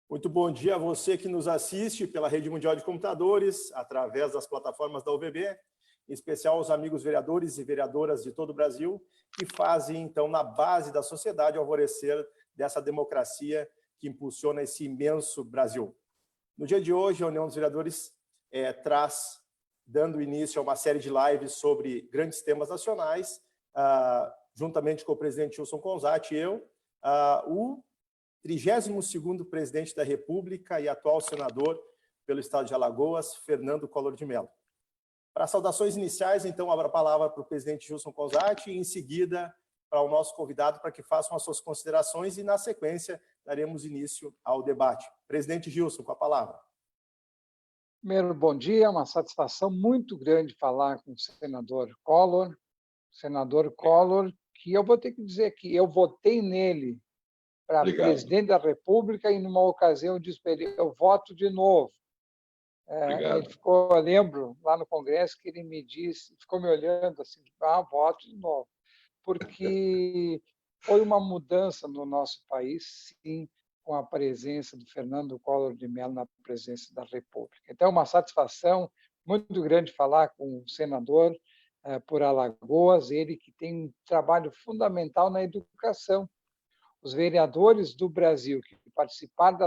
Muito bom dia a você que nos assiste pela Rede Mundial de Computadores, através das plataformas da UVB, em especial aos amigos vereadores e vereadoras de todo o Brasil, que fazem, então, na base da sociedade, o alvorecer dessa democracia que impulsiona esse imenso Brasil. No dia de hoje, a União dos Vereadores traz, dando início a uma série de lives sobre grandes temas nacionais, juntamente com o presidente Gilson Conzatti e eu, o 32º presidente da República e atual senador pelo estado de Alagoas, Fernando Collor de Mello. Para saudações iniciais, então, abro a palavra para o presidente Gilson Conzatti e, em seguida, para o nosso convidado para que façam as suas considerações e, na sequência, daremos início ao debate. Presidente Gilson, com a palavra. Primeiro, bom dia, é uma satisfação muito grande falar com o senador Collor, que eu vou ter que dizer que eu votei nele para presidente da República e, numa ocasião, eu disse para ele, eu voto de novo. Ele ficou, eu lembro, lá no Congresso, que ele me disse, ficou me olhando assim, voto de novo. Porque foi uma mudança no nosso país, sim, com a presença do Fernando Collor de Mello na presidência da República. Então, é uma satisfação muito grande falar com o senador por Alagoas, ele que tem um trabalho fundamental na educação. Os vereadores do Brasil que participaram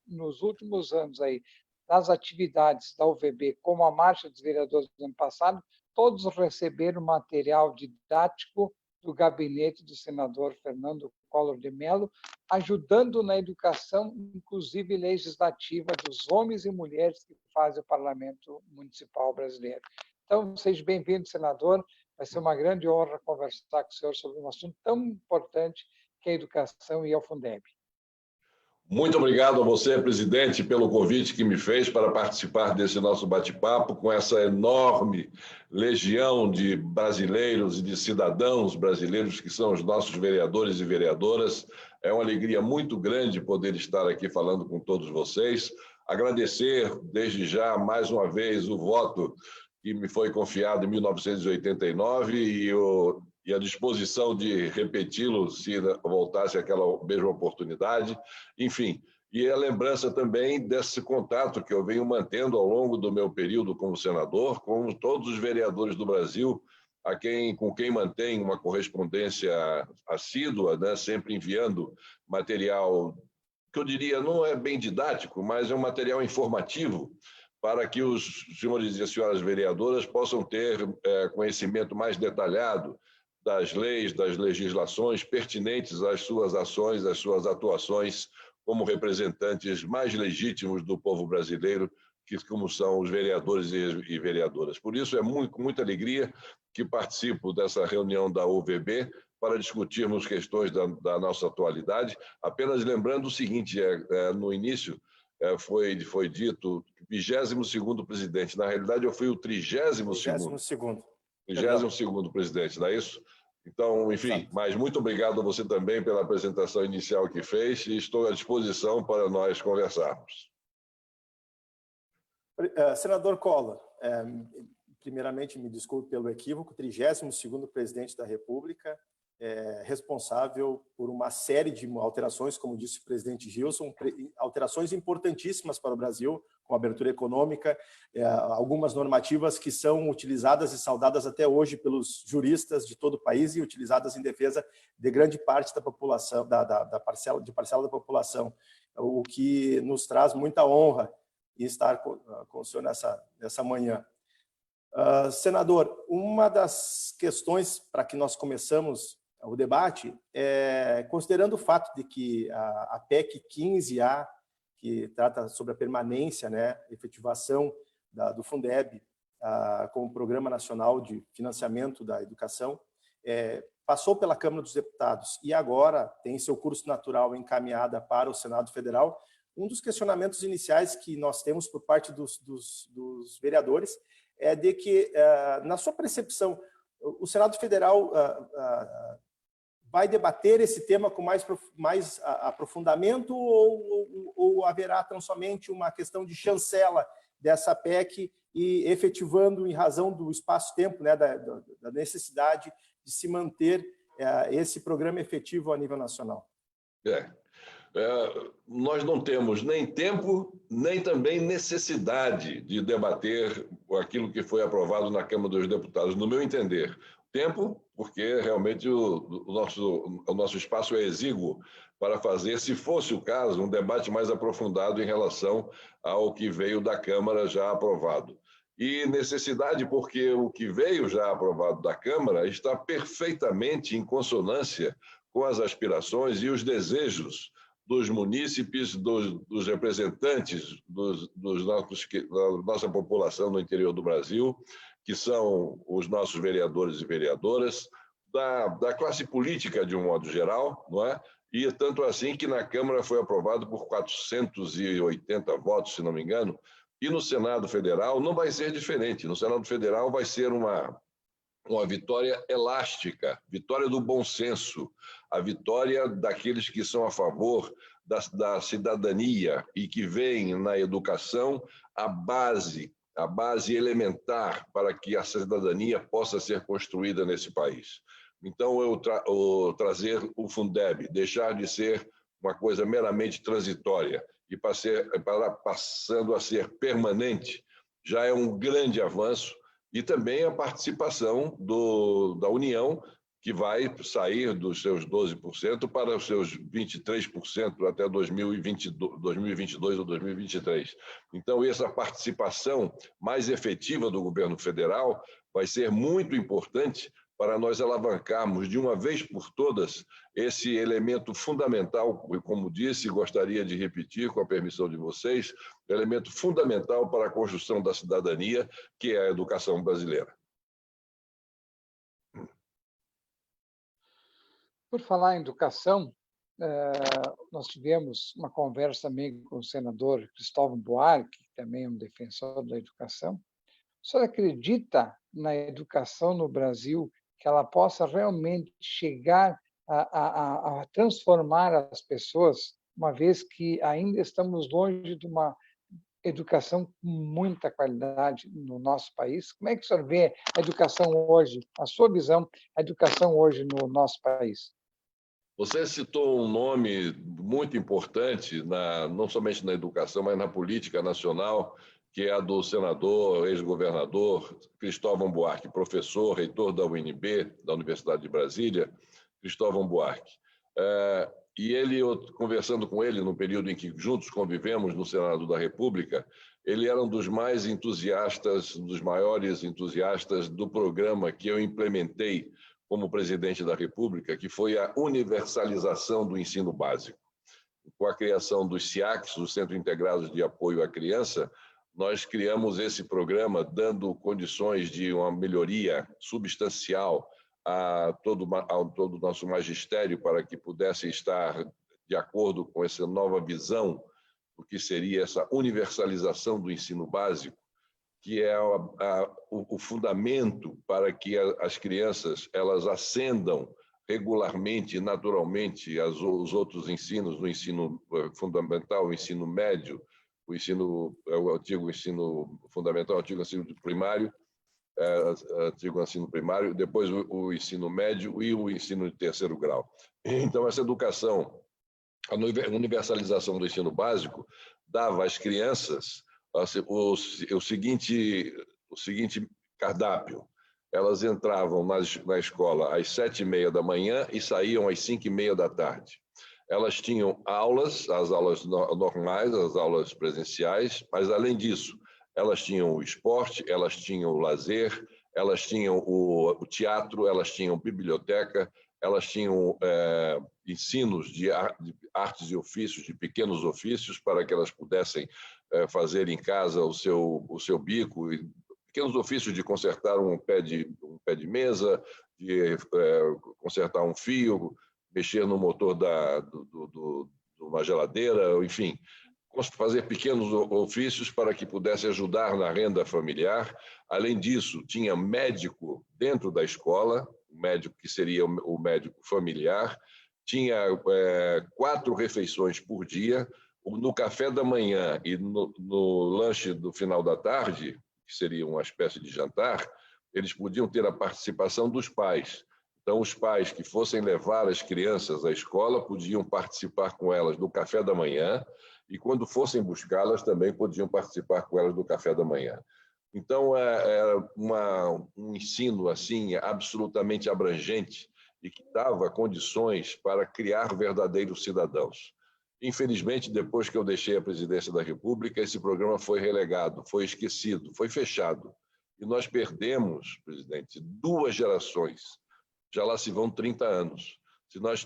nos últimos anos aí, das atividades da UVB, como a Marcha dos Vereadores do ano passado, todos receberam material didático do gabinete do senador Fernando Collor de Mello, ajudando na educação, inclusive legislativa, dos homens e mulheres que fazem o Parlamento Municipal brasileiro. Então, seja bem-vindo, senador. Vai ser uma grande honra conversar com o senhor sobre um assunto tão importante que é a educação e a Fundeb. Muito obrigado a você, presidente, pelo convite que me fez para participar desse nosso bate-papo com essa enorme legião de brasileiros e de cidadãos brasileiros que são os nossos vereadores e vereadoras. É uma alegria muito grande poder estar aqui falando com todos vocês. Agradecer, desde já, mais uma vez, o voto que me foi confiado em 1989 e a disposição de repeti-lo se voltasse aquela mesma oportunidade. Enfim, e a lembrança também desse contato que eu venho mantendo ao longo do meu período como senador, com todos os vereadores do Brasil, com quem mantenho uma correspondência assídua, né, sempre enviando material que eu diria não é bem didático, mas é um material informativo, para que os senhores e as senhoras vereadoras possam ter conhecimento mais detalhado das leis, das legislações pertinentes às suas ações, às suas atuações como representantes mais legítimos do povo brasileiro, que como são os vereadores e vereadoras. Por isso, é com muita alegria que participo dessa reunião da UVB para discutirmos questões da nossa atualidade. Apenas lembrando o seguinte, no início, foi dito 22º presidente. Na realidade, eu fui o 32º. 32º presidente, não é isso? Então, enfim, mas muito obrigado a você também pela apresentação inicial que fez e estou à disposição para nós conversarmos. Senador Collor, primeiramente me desculpe pelo equívoco, 32º presidente da República, responsável por uma série de alterações, como disse o presidente Gilson, alterações importantíssimas para o Brasil, com abertura econômica, algumas normativas que são utilizadas e saudadas até hoje pelos juristas de todo o país e utilizadas em defesa de grande parte da população, parcela da população, o que nos traz muita honra em estar com o senhor nessa manhã. Senador, uma das questões para que nós começamos o debate considerando o fato de que a PEC 15A, que trata sobre a permanência, né, efetivação do Fundeb como Programa Nacional de Financiamento da Educação, passou pela Câmara dos Deputados e agora tem seu curso natural encaminhada para o Senado Federal. Um dos questionamentos iniciais que nós temos por parte dos vereadores é de que, na sua percepção, o Senado Federal vai debater esse tema com mais aprofundamento ou haverá tão somente uma questão de chancela dessa PEC e efetivando em razão do espaço-tempo, né, da necessidade de se manter esse programa efetivo a nível nacional? nós não temos nem tempo, nem também necessidade de debater aquilo que foi aprovado na Câmara dos Deputados, no meu entender. Tempo, porque realmente o nosso espaço é exíguo para fazer, se fosse o caso, um debate mais aprofundado em relação ao que veio da Câmara já aprovado. E necessidade porque o que veio já aprovado da Câmara está perfeitamente em consonância com as aspirações e os desejos dos munícipes, dos representantes da nossa população no interior do Brasil, que são os nossos vereadores e vereadoras, da classe política de um modo geral, não é? E tanto assim que na Câmara foi aprovado por 480 votos, se não me engano, e no Senado Federal não vai ser diferente. No Senado Federal vai ser uma vitória elástica, vitória do bom senso, a vitória daqueles que são a favor da cidadania e que veem na educação a base elementar para que a cidadania possa ser construída nesse país. Então, trazer o Fundeb, deixar de ser uma coisa meramente transitória e passando a ser permanente, já é um grande avanço, e também a participação da União, que vai sair dos seus 12% para os seus 23% até 2022 ou 2023. Então, essa participação mais efetiva do governo federal vai ser muito importante para nós alavancarmos de uma vez por todas esse elemento fundamental, como disse, gostaria de repetir, com a permissão de vocês, elemento fundamental para a construção da cidadania, que é a educação brasileira. Por falar em educação, nós tivemos uma conversa também com o senador Cristóvão Buarque, que também é um defensor da educação. O senhor acredita na educação no Brasil, que ela possa realmente chegar a transformar as pessoas, uma vez que ainda estamos longe de uma educação com muita qualidade no nosso país? Como é que o senhor vê a educação hoje, a sua visão, a educação hoje no nosso país? Você citou um nome muito importante, não somente na educação, mas na política nacional, que é a do senador, ex-governador Cristóvão Buarque, professor, reitor da UNB, da Universidade de Brasília, Cristóvão Buarque. E conversando com ele no período em que juntos convivemos no Senado da República, ele era um dos mais entusiastas, dos maiores entusiastas do programa que eu implementei como presidente da República, que foi a universalização do ensino básico. Com a criação dos CIACs, os Centros Integrados de Apoio à Criança, nós criamos esse programa dando condições de uma melhoria substancial a todo o nosso magistério para que pudesse estar de acordo com essa nova visão do que seria essa universalização do ensino básico, que é o fundamento para que as crianças elas ascendam regularmente, naturalmente, os outros ensinos, no ensino fundamental, o ensino médio, o antigo ensino fundamental, o antigo ensino primário, antigo ensino primário, depois o ensino médio e o ensino de terceiro grau. Então, essa educação, a universalização do ensino básico, dava às crianças o seguinte cardápio. Elas entravam na escola às 7h30 da manhã e saíam às 5h30 da tarde. Elas tinham aulas, as aulas normais, as aulas presenciais, mas, além disso, elas tinham o esporte, elas tinham o lazer, elas tinham o teatro, elas tinham biblioteca, elas tinham ensinos de artes e ofícios, de pequenos ofícios, para que elas pudessem fazer em casa o seu bico, pequenos ofícios de consertar um pé de mesa, de consertar um fio, mexer no motor de uma geladeira, enfim, fazer pequenos ofícios para que pudesse ajudar na renda familiar. Além disso, tinha médico dentro da escola, o médico que seria o médico familiar, tinha 4 refeições por dia, no café da manhã e no lanche do final da tarde, que seria uma espécie de jantar, eles podiam ter a participação dos pais. Então, os pais que fossem levar as crianças à escola podiam participar com elas do café da manhã e, quando fossem buscá-las, também podiam participar com elas do café da manhã. Então, um ensino assim absolutamente abrangente e que dava condições para criar verdadeiros cidadãos. Infelizmente, depois que eu deixei a presidência da República, esse programa foi relegado, foi esquecido, foi fechado. E nós perdemos, presidente, 2 gerações. Já lá se vão 30 anos. Se nós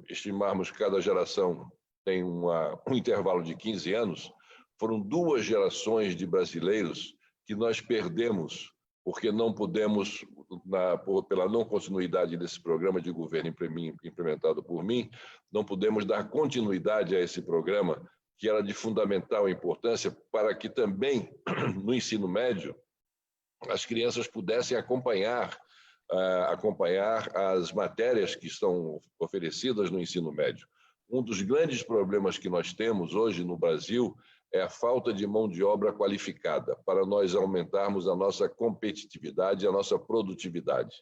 estimarmos que cada geração tem um intervalo de 15 anos, foram 2 gerações de brasileiros que nós perdemos porque não pudemos, pela não continuidade desse programa de governo implementado por mim, não pudemos dar continuidade a esse programa, que era de fundamental importância para que também, no ensino médio, as crianças pudessem acompanhar as matérias que estão oferecidas no ensino médio. Um dos grandes problemas que nós temos hoje no Brasil é a falta de mão de obra qualificada para nós aumentarmos a nossa competitividade e a nossa produtividade.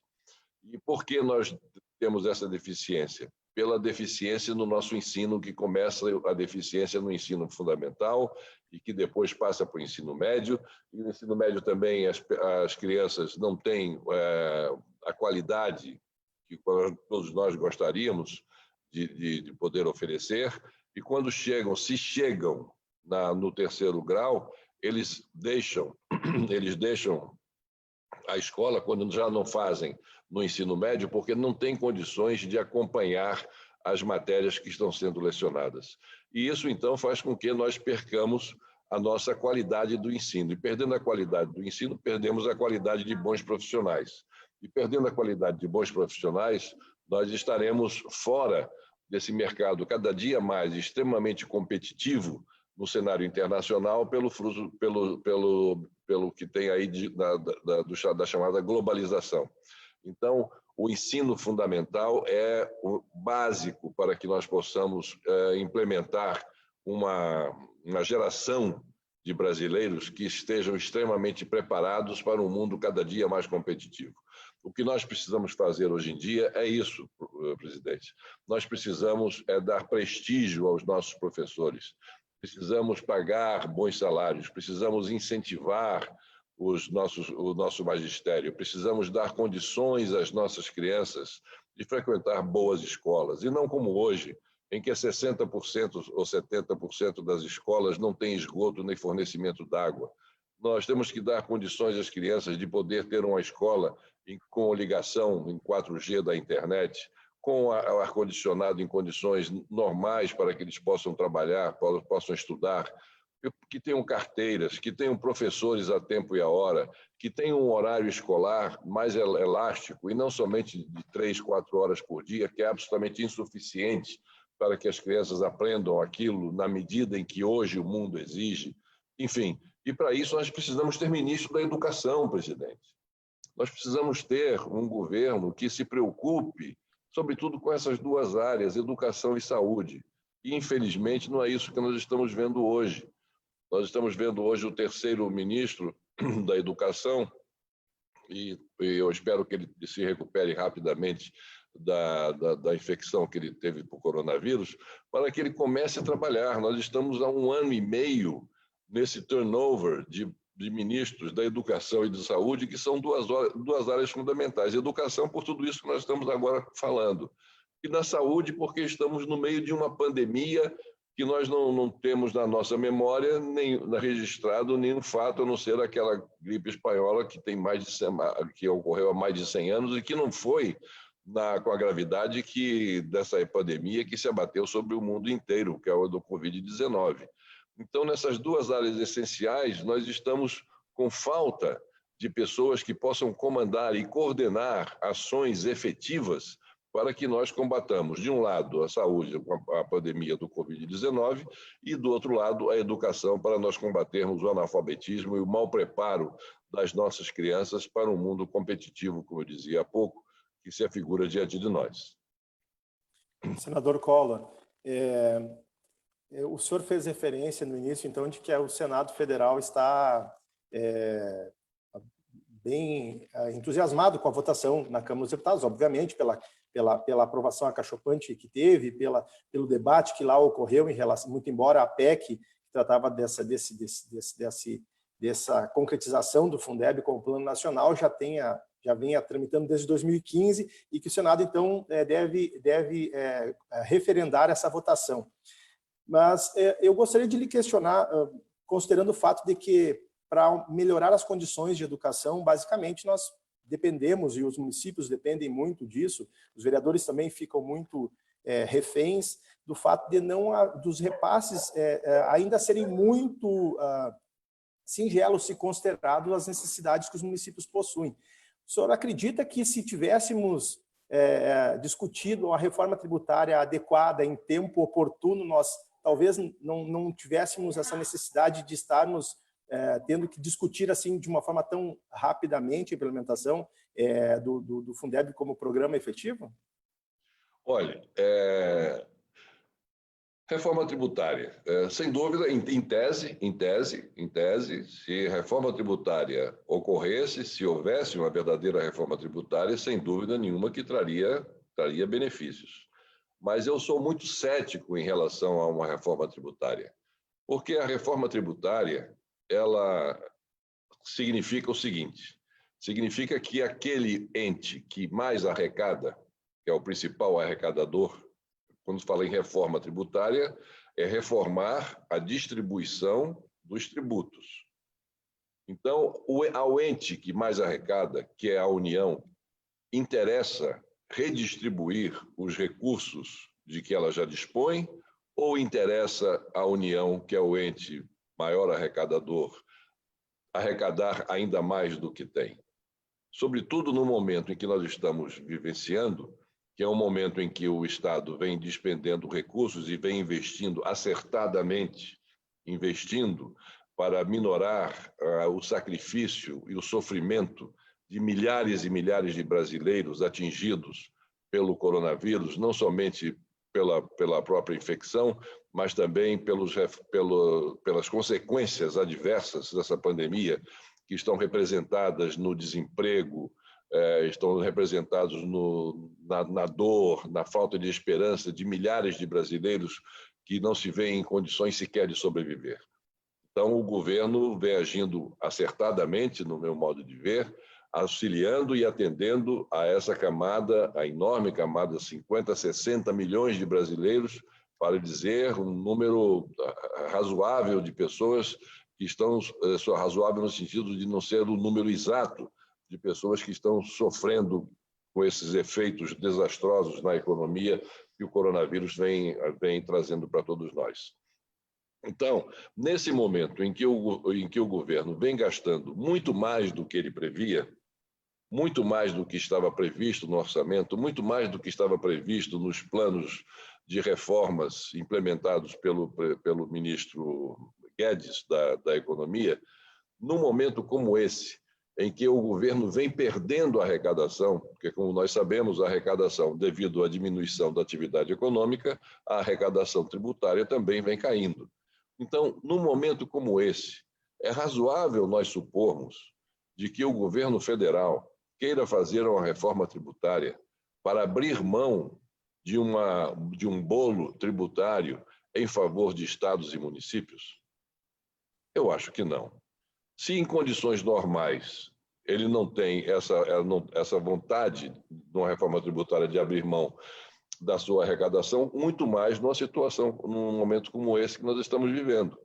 E por que nós temos essa deficiência? Pela deficiência no nosso ensino, que começa a deficiência no ensino fundamental e que depois passa para o ensino médio. E no ensino médio também as crianças não têm a qualidade que todos nós gostaríamos de poder oferecer. E quando se chegam no 3º grau, eles deixam a escola quando já não fazem no ensino médio, porque não têm condições de acompanhar as matérias que estão sendo lecionadas. E isso, então, faz com que nós percamos a nossa qualidade do ensino. E perdendo a qualidade do ensino, perdemos a qualidade de bons profissionais. E perdendo a qualidade de bons profissionais, nós estaremos fora desse mercado cada dia mais extremamente competitivo no cenário internacional pelo que tem aí da chamada globalização. Então, o ensino fundamental é o básico para que nós possamos implementar uma geração de brasileiros que estejam extremamente preparados para um mundo cada dia mais competitivo. O que nós precisamos fazer hoje em dia é isso, presidente. Nós precisamos dar prestígio aos nossos professores, precisamos pagar bons salários, precisamos incentivar o nosso magistério, precisamos dar condições às nossas crianças de frequentar boas escolas, e não como hoje, em que 60% ou 70% das escolas não têm esgoto nem fornecimento d'água. Nós temos que dar condições às crianças de poder ter uma escola com ligação em 4G da internet, com ar-condicionado em condições normais para que eles possam trabalhar, possam estudar, que tenham carteiras, que tenham professores a tempo e a hora, que tenham um horário escolar mais elástico e não somente de 3, 4 horas por dia, que é absolutamente insuficiente para que as crianças aprendam aquilo na medida em que hoje o mundo exige. Enfim, e para isso nós precisamos ter ministro da Educação, presidente. Nós precisamos ter um governo que se preocupe, sobretudo com essas 2 áreas, educação e saúde. E, infelizmente, não é isso que nós estamos vendo hoje. Nós estamos vendo hoje o 3º ministro da Educação, e eu espero que ele se recupere rapidamente da infecção que ele teve por coronavírus, para que ele comece a trabalhar. Nós estamos há 1 ano e meio nesse turnover de ministros da Educação e de Saúde, que são 2 áreas fundamentais. Educação, por tudo isso que nós estamos agora falando. E na saúde, porque estamos no meio de uma pandemia que nós não temos na nossa memória nem registrado nenhum fato, a não ser aquela gripe espanhola que ocorreu há mais de 100 anos e que não foi com a gravidade dessa pandemia que se abateu sobre o mundo inteiro, que é o do Covid-19. Então, nessas 2 áreas essenciais, nós estamos com falta de pessoas que possam comandar e coordenar ações efetivas para que nós combatamos, de um lado, a saúde, a pandemia do Covid-19, e, do outro lado, a educação, para nós combatermos o analfabetismo e o mau preparo das nossas crianças para um mundo competitivo, como eu dizia há pouco, que se afigura diante de nós. Senador Collor, o senhor fez referência no início, então, de que o Senado Federal está bem entusiasmado com a votação na Câmara dos Deputados, obviamente, pela aprovação acachapante que teve, pelo debate que lá ocorreu em relação, muito embora a PEC, que tratava dessa concretização do Fundeb como plano nacional, já venha tramitando desde 2015 e que o Senado, então, deve referendar essa votação. Mas eu gostaria de lhe questionar, considerando o fato de que, para melhorar as condições de educação, basicamente nós dependemos, e os municípios dependem muito disso, os vereadores também ficam muito reféns do fato de dos repasses ainda serem muito singelos se considerados as necessidades que os municípios possuem. O senhor acredita que, se tivéssemos discutido a reforma tributária adequada em tempo oportuno, nós talvez não tivéssemos essa necessidade de estarmos tendo que discutir assim de uma forma tão rapidamente a implementação do Fundeb como programa efetivo? Olha, reforma tributária, sem dúvida, em tese, se reforma tributária ocorresse, se houvesse uma verdadeira reforma tributária, sem dúvida nenhuma que traria benefícios. Mas eu sou muito cético em relação a uma reforma tributária, porque a reforma tributária, ela significa o seguinte: significa que aquele ente que mais arrecada, que é o principal arrecadador, quando fala em reforma tributária, é reformar a distribuição dos tributos. Então, ao ente que mais arrecada, que é a União, interessa redistribuir os recursos de que ela já dispõe, ou interessa à União, que é o ente maior arrecadador, arrecadar ainda mais do que tem? Sobretudo no momento em que nós estamos vivenciando, que é um momento em que o Estado vem despendendo recursos e vem investindo acertadamente, para minorar o sacrifício e o sofrimento de milhares e milhares de brasileiros atingidos pelo coronavírus, não somente pela própria infecção, mas também pelas consequências adversas dessa pandemia, que estão representadas no desemprego, estão representados na dor, na falta de esperança de milhares de brasileiros que não se veem em condições sequer de sobreviver. Então, o governo vem agindo acertadamente, no meu modo de ver, auxiliando e atendendo a essa camada, a enorme camada, 50, 60 milhões de brasileiros, para dizer um número razoável de pessoas que estão, razoável no sentido de não ser o número exato de pessoas que estão sofrendo com esses efeitos desastrosos na economia que o coronavírus vem trazendo para todos nós. Então, nesse momento em que o governo vem gastando muito mais do que ele previa, muito mais do que estava previsto no orçamento, muito mais do que estava previsto nos planos de reformas implementados pelo ministro Guedes da Economia, num momento como esse, em que o governo vem perdendo a arrecadação, porque, como nós sabemos, a arrecadação, devido à diminuição da atividade econômica, a arrecadação tributária também vem caindo. Então, num momento como esse, é razoável nós supormos de que o governo federal queira fazer uma reforma tributária para abrir mão de um bolo tributário em favor de estados e municípios? Eu acho que não. Se em condições normais ele não tem essa vontade de uma reforma tributária de abrir mão da sua arrecadação, muito mais num momento como esse que nós estamos vivendo.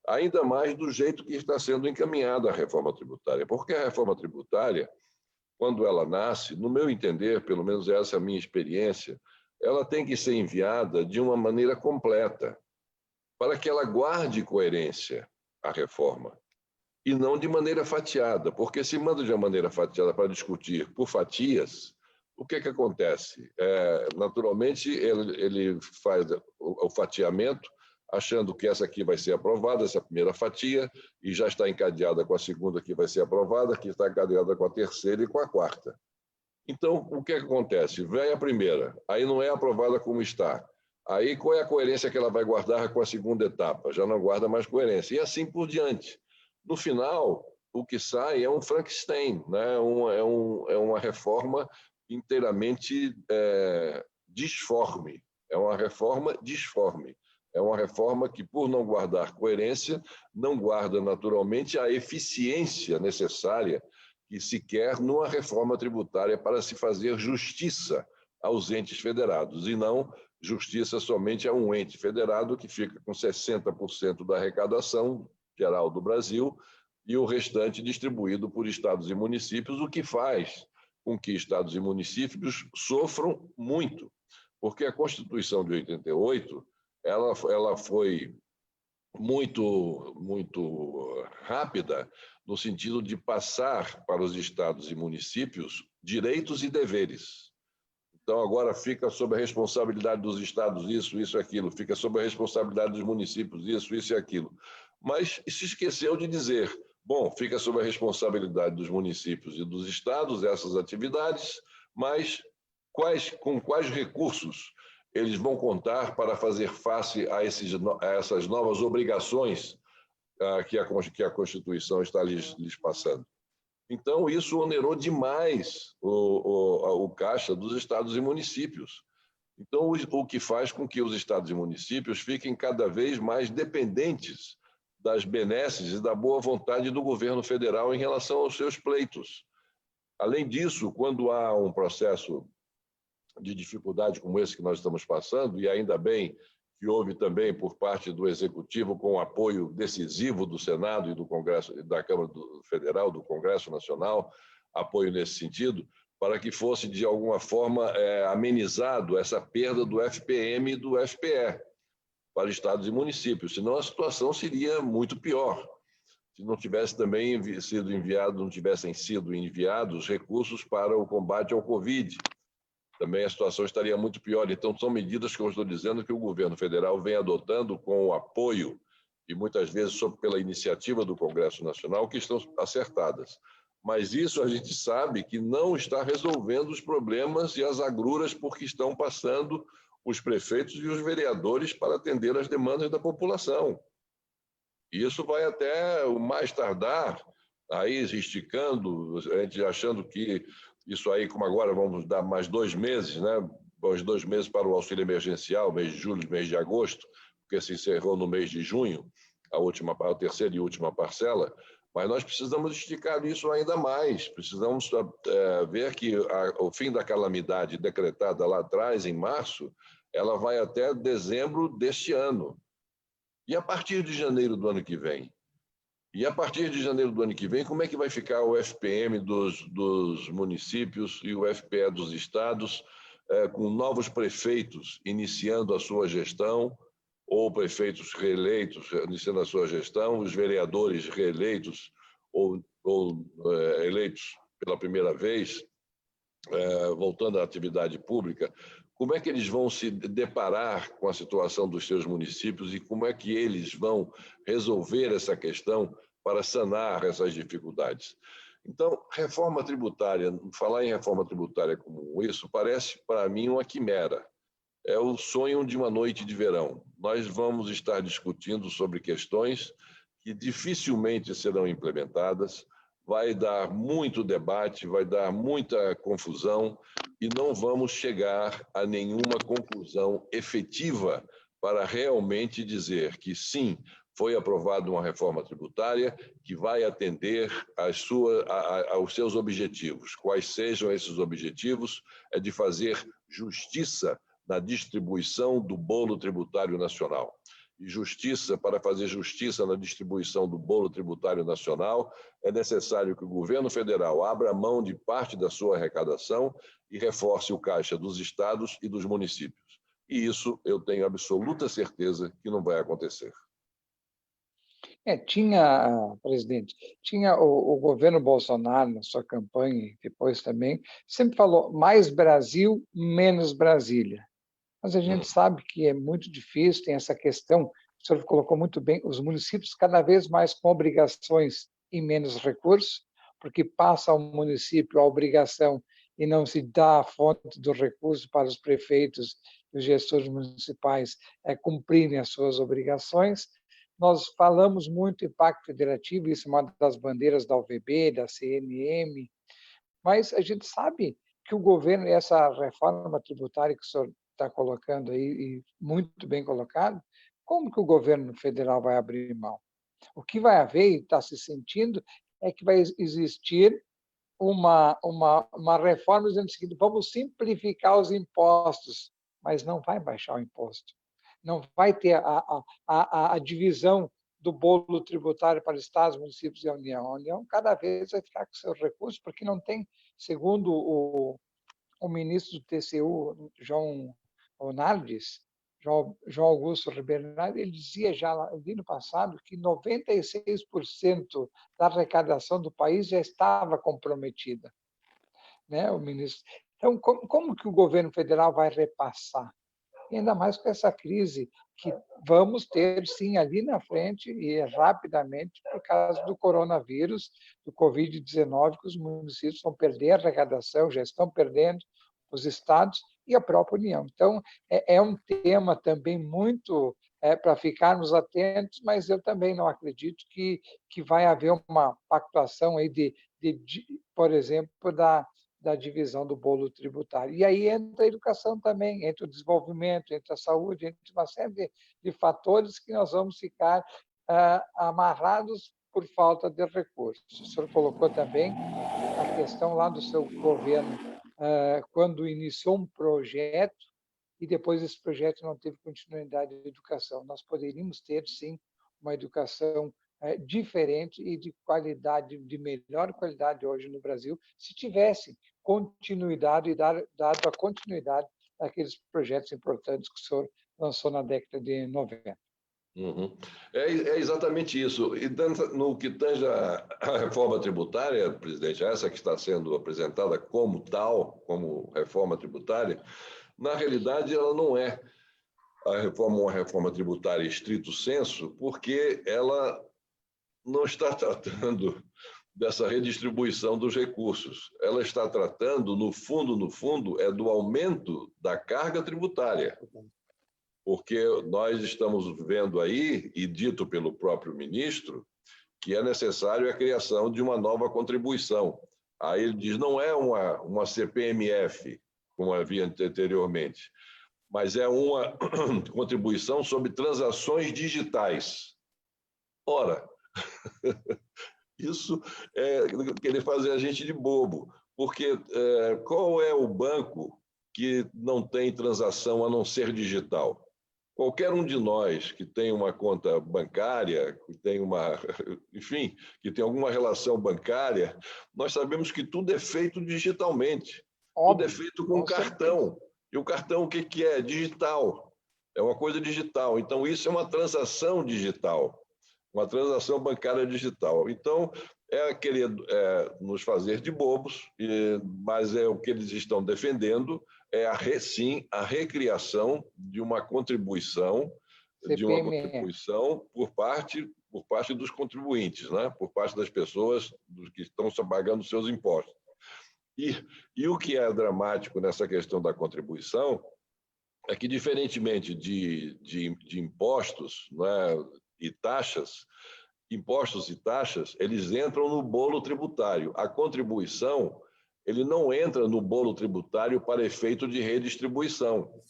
Ainda mais do jeito que está sendo encaminhada a reforma tributária, porque a reforma tributária, quando ela nasce, no meu entender, pelo menos essa é a minha experiência, ela tem que ser enviada de uma maneira completa, para que ela guarde coerência à reforma, e não de maneira fatiada, porque se manda de uma maneira fatiada para discutir por fatias, o que acontece? Naturalmente, ele faz o fatiamento, achando que essa aqui vai ser aprovada, essa primeira fatia, e já está encadeada com a segunda que vai ser aprovada, que está encadeada com a terceira e com a quarta. Então, o que acontece? Vem a primeira, aí não é aprovada como está. Aí, qual é a coerência que ela vai guardar com a segunda etapa? Já não guarda mais coerência. E assim por diante. No final, o que sai é um Frankenstein, né? É uma reforma inteiramente disforme. É uma reforma disforme. É uma reforma que, por não guardar coerência, não guarda naturalmente a eficiência necessária que se quer numa reforma tributária para se fazer justiça aos entes federados, e não justiça somente a um ente federado que fica com 60% da arrecadação geral do Brasil e o restante distribuído por estados e municípios, o que faz com que estados e municípios sofram muito, porque a Constituição de 88 ela foi muito rápida no sentido de passar para os estados e municípios direitos e deveres. Então, agora fica sob a responsabilidade dos estados isso e aquilo, fica sob a responsabilidade dos municípios isso e aquilo. Mas se esqueceu de dizer, bom, fica sob a responsabilidade dos municípios e dos estados essas atividades, mas com quais recursos eles vão contar para fazer face a essas novas obrigações que a Constituição está lhes passando. Então, isso onerou demais o caixa dos estados e municípios. Então, o que faz com que os estados e municípios fiquem cada vez mais dependentes das benesses e da boa vontade do governo federal em relação aos seus pleitos. Além disso, quando há um processo de dificuldade como esse que nós estamos passando, e ainda bem que houve também por parte do Executivo, com o apoio decisivo do Senado e do Congresso, da Câmara Federal, do Congresso Nacional, apoio nesse sentido, para que fosse, de alguma forma, amenizado essa perda do FPM e do FPE para estados e municípios, senão a situação seria muito pior. Se não tivesse também não tivessem sido enviados recursos para o combate ao Covid, também a situação estaria muito pior. Então, são medidas que eu estou dizendo que o governo federal vem adotando com o apoio e muitas vezes pela iniciativa do Congresso Nacional, que estão acertadas. Mas isso a gente sabe que não está resolvendo os problemas e as agruras por que estão passando os prefeitos e os vereadores para atender às demandas da população. E isso vai até o mais tardar, aí esticando, a gente achando que isso aí, como agora vamos dar mais 2 meses, né? Mais 2 meses para o auxílio emergencial, mês de julho, mês de agosto, porque se encerrou no mês de junho, a terceira e última parcela, mas nós precisamos esticar isso ainda mais, precisamos ver que o fim da calamidade decretada lá atrás, em março, ela vai até dezembro deste ano. E a partir de janeiro do ano que vem? E a partir de janeiro do ano que vem, como é que vai ficar o FPM dos municípios e o FPE dos estados, com novos prefeitos iniciando a sua gestão, ou prefeitos reeleitos iniciando a sua gestão, os vereadores reeleitos ou eleitos pela primeira vez, voltando à atividade pública? Como é que eles vão se deparar com a situação dos seus municípios e como é que eles vão resolver essa questão para sanar essas dificuldades? Então, reforma tributária, falar em reforma tributária como isso, parece para mim uma quimera. É o sonho de uma noite de verão. Nós vamos estar discutindo sobre questões que dificilmente serão implementadas, vai dar muito debate, vai dar muita confusão e não vamos chegar a nenhuma conclusão efetiva para realmente dizer que sim, foi aprovada uma reforma tributária que vai atender aos seus objetivos. Quais sejam esses objetivos? É de fazer justiça na distribuição do bolo tributário nacional. E para fazer justiça na distribuição do bolo tributário nacional, é necessário que o governo federal abra mão de parte da sua arrecadação e reforce o caixa dos estados e dos municípios. E isso eu tenho absoluta certeza que não vai acontecer. Presidente, o governo Bolsonaro, na sua campanha, e depois também, sempre falou mais Brasil, menos Brasília. Mas a gente sabe que é muito difícil, tem essa questão, o senhor colocou muito bem, os municípios cada vez mais com obrigações e menos recursos, porque passa ao município a obrigação e não se dá a fonte do recurso para os prefeitos e os gestores municipais cumprirem as suas obrigações. Nós falamos muito em pacto federativo, isso é uma das bandeiras da UVB, da CNM, mas a gente sabe que o governo, essa reforma tributária que o senhor está colocando aí, e muito bem colocado, como que o governo federal vai abrir mão? O que vai haver, e está se sentindo, é que vai existir uma reforma dizendo o seguinte: vamos simplificar os impostos, mas não vai baixar o imposto. Não vai ter a divisão do bolo tributário para estados, municípios e a União. A União cada vez vai ficar com seus recursos, porque não tem, segundo o ministro do TCU, João Nardes, João Augusto Ribeiro Nardes, ele dizia já no passado que 96% da arrecadação do país já estava comprometida, né, o ministro. Então, como que o governo federal vai repassar? E ainda mais com essa crise que vamos ter, sim, ali na frente e rapidamente, por causa do coronavírus, do Covid-19, que os municípios vão perder a arrecadação, já estão perdendo, os estados e a própria União. Então, é um tema também muito para ficarmos atentos, mas eu também não acredito que vai haver uma pactuação aí por exemplo, da divisão do bolo tributário. E aí entra a educação também, entra o desenvolvimento, entra a saúde, entra uma série de fatores que nós vamos ficar amarrados por falta de recursos. O senhor colocou também a questão lá do seu governo, quando iniciou um projeto e depois esse projeto não teve continuidade de educação. Nós poderíamos ter, sim, uma educação diferente e de qualidade, de melhor qualidade hoje no Brasil, se tivesse continuidade e dado a continuidade àqueles projetos importantes que o senhor lançou na década de 90. Uhum. É exatamente isso. E no que tange a reforma tributária, presidente, essa que está sendo apresentada como tal, como reforma tributária, na realidade ela não é uma reforma tributária estrito sensu, porque ela não está tratando dessa redistribuição dos recursos. Ela está tratando, no fundo, do aumento da carga tributária. Porque nós estamos vendo aí, e dito pelo próprio ministro, que é necessário a criação de uma nova contribuição. Aí ele diz, não é uma CPMF, como havia anteriormente, mas é uma contribuição sobre transações digitais. Ora, isso é querer fazer a gente de bobo, porque qual é o banco que não tem transação a não ser digital? Qualquer um de nós que tem uma conta bancária, que tem enfim, que tem alguma relação bancária, nós sabemos que tudo é feito digitalmente. Óbvio, tudo é feito com cartão. E o cartão o que é? Digital. É uma coisa digital. Então, isso é uma transação digital. Uma transação bancária digital. Então, é querer nos fazer de bobos, mas é o que eles estão defendendo, sim, a recriação de uma contribuição, por parte dos contribuintes, né? Por parte das pessoas que estão pagando seus impostos. E o que é dramático nessa questão da contribuição é que, diferentemente de impostos, né, e taxas, impostos e taxas, eles entram no bolo tributário. A contribuição, ele não entra no bolo tributário para efeito de redistribuição.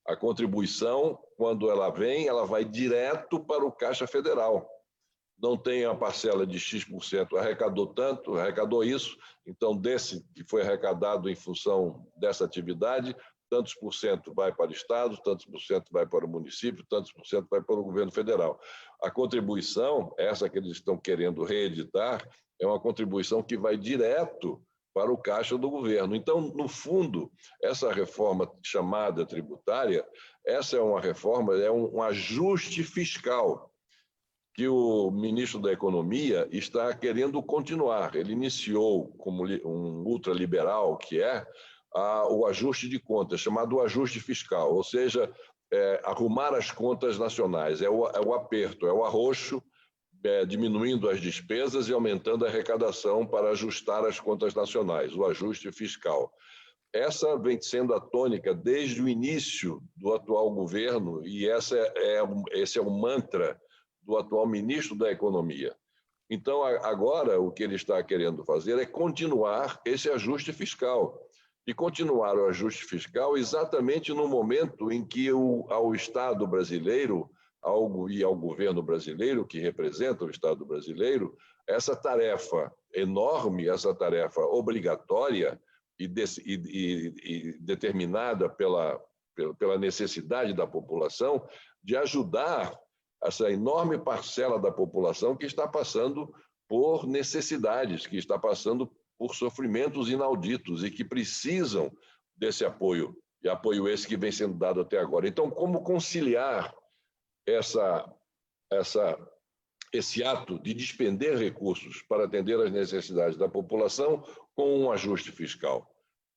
A contribuição, quando ela vem, ela vai direto para o Caixa Federal. Não tem a parcela de X%, arrecadou isso, então desse que foi arrecadado em função dessa atividade, tantos por cento vai para o Estado, tantos por cento vai para o município, tantos por cento vai para o governo federal. A contribuição, essa que eles estão querendo reeditar, é uma contribuição que vai direto para o caixa do governo. Então, no fundo, essa reforma chamada tributária, essa é uma reforma, é um ajuste fiscal que o ministro da Economia está querendo continuar. Ele iniciou como um ultraliberal, que é o ajuste de contas, chamado ajuste fiscal, ou seja, arrumar as contas nacionais, é o aperto, é o arroxo, diminuindo as despesas e aumentando a arrecadação para ajustar as contas nacionais, o ajuste fiscal. Essa vem sendo a tônica desde o início do atual governo e esse é o mantra do atual ministro da Economia. Então, agora, o que ele está querendo fazer é continuar esse ajuste fiscal. E continuar o ajuste fiscal exatamente no momento em que ao Estado brasileiro e ao governo brasileiro, que representa o Estado brasileiro, essa tarefa enorme, essa tarefa obrigatória e determinada pela necessidade da população de ajudar essa enorme parcela da população que está passando por necessidades, que está passando por sofrimentos inauditos e que precisam desse apoio, e apoio esse que vem sendo dado até agora. Então, como conciliar esse ato de despender recursos para atender às necessidades da população com um ajuste fiscal?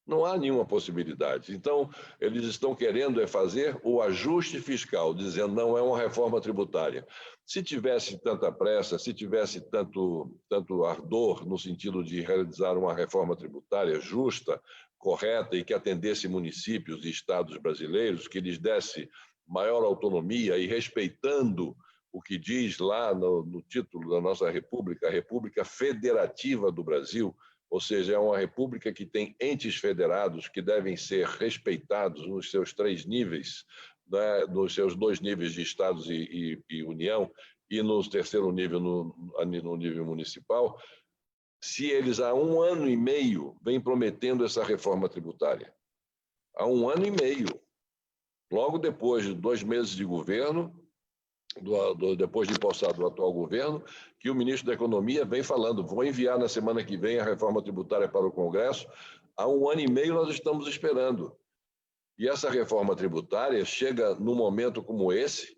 Não há nenhuma possibilidade. Então, eles estão querendo fazer o ajuste fiscal, dizendo não é uma reforma tributária. Se tivesse tanta pressa, se tivesse tanto ardor no sentido de realizar uma reforma tributária justa, correta e que atendesse municípios e estados brasileiros, que lhes desse maior autonomia e respeitando o que diz lá no título da nossa República, a República Federativa do Brasil, ou seja, é uma república que tem entes federados que devem ser respeitados nos seus 3 níveis, né, nos seus 2 níveis de estados e União, e no 3º nível, no nível municipal, se eles há 1 ano e meio vêm prometendo essa reforma tributária. Há 1 ano e meio. Logo depois de 2 meses de governo, depois de empossado o atual governo, que o ministro da Economia vem falando, vou enviar na semana que vem a reforma tributária para o Congresso. Há 1 ano e meio nós estamos esperando. E essa reforma tributária chega num momento como esse,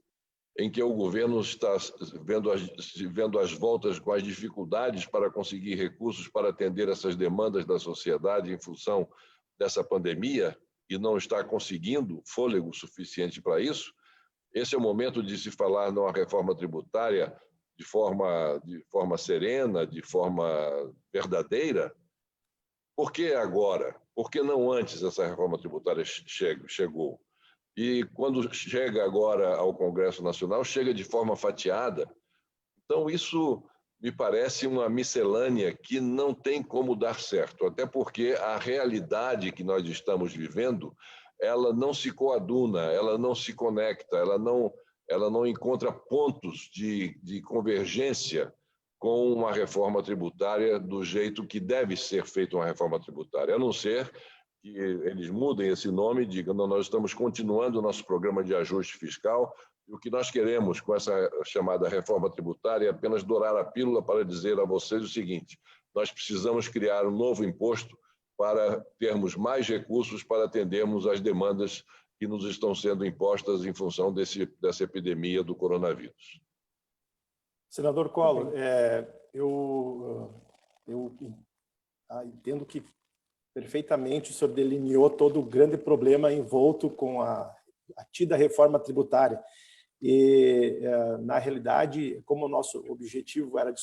em que o governo está vendo as voltas com as dificuldades para conseguir recursos para atender essas demandas da sociedade em função dessa pandemia e não está conseguindo fôlego suficiente para isso. Esse é o momento de se falar numa reforma tributária de forma serena, de forma verdadeira. Por que agora? Por que não antes essa reforma tributária chegou? E quando chega agora ao Congresso Nacional, chega de forma fatiada. Então, isso me parece uma miscelânea que não tem como dar certo, até porque a realidade que nós estamos vivendo, ela não se coaduna, ela não se conecta, ela não encontra pontos de convergência com uma reforma tributária do jeito que deve ser feita uma reforma tributária, a não ser que eles mudem esse nome e digam, não, nós estamos continuando o nosso programa de ajuste fiscal e o que nós queremos com essa chamada reforma tributária é apenas dourar a pílula para dizer a vocês o seguinte, nós precisamos criar um novo imposto para termos mais recursos para atendermos às demandas que nos estão sendo impostas em função dessa epidemia do coronavírus. Senador Collor, eu entendo que perfeitamente o senhor delineou todo o grande problema envolto com a tida reforma tributária. E, na realidade, como o nosso objetivo era